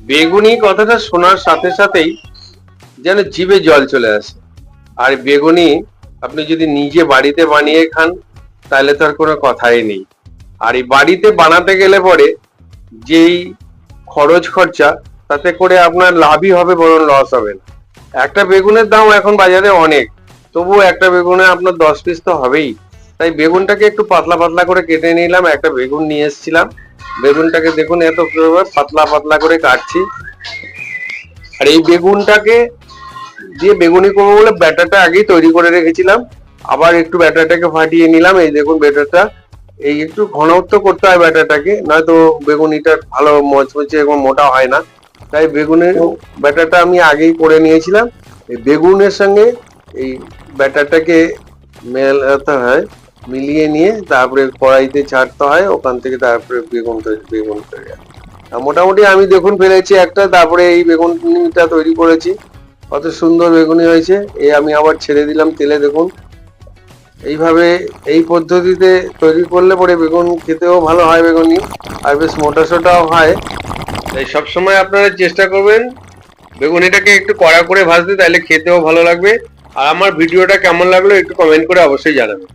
বেগুনি কথাটা শোনার সাথে সাথেই যেন জিভে জল চলে আসে। আর বেগুনি আপনি যদি নিজে বাড়িতে বানিয়ে খান তাহলে তো আর কোনো কথাই নেই। আর এই বাড়িতে বানাতে গেলে পরে যেই খরচ খরচা, তাতে করে আপনার লাভই হবে বরং লস হবে না। একটা বেগুনের দাম এখন বাজারে অনেক, তবুও একটা বেগুনে আপনার 10 পিস তো হবেই। তাই বেগুনটাকে একটু পাতলা পাতলা করে কেটে নিলাম। একটা বেগুন নিয়ে এসেছিলাম, বেগুনটাকে দেখুন এত পাতলা পাতলা করে কাটছি। আর এই বেগুনটাকে দিয়ে বেগুনি করবো বলে ব্যাটারটা আগেই তৈরি করে রেখেছিলাম। আবার একটু ব্যাটারটাকে ফাটিয়ে নিলাম। এই দেখুন ব্যাটারটা, এই একটু ঘনত্ব করতে হয় ব্যাটারটাকে, নয়তো বেগুনিটা ভালো মচমচে এবং মোটা হয় না। তাই বেগুনের ব্যাটারটা আমি আগেই করে নিয়েছিলাম। এই বেগুনের সঙ্গে এই ব্যাটারটাকে মেলাতে হয়, মিলিয়ে নিয়ে তারপরে কড়াইতে ছাড়তে হয়, ওখান থেকে তারপরে বেগুন তৈরি হয়। মোটামুটি আমি দেখুন ফেলেছি একটা, তারপরে এই বেগুনটা তৈরি করেছি। কত সুন্দর বেগুনি হয়েছে। এই আমি আবার ছেড়ে দিলাম তেলে, দেখুন এইভাবে এই পদ্ধতিতে তৈরি করলে পরে বেগুন খেতেও ভালো হয় বেগুনি, আর বেশ মোটা সোটাও হয়। তাই সবসময় আপনারা চেষ্টা করবেন বেগুনিটাকে একটু কড়া করে ভাজতে, তাহলে খেতেও ভালো লাগবে। আর আমার ভিডিওটা কেমন লাগলো একটু কমেন্ট করে অবশ্যই জানাবেন।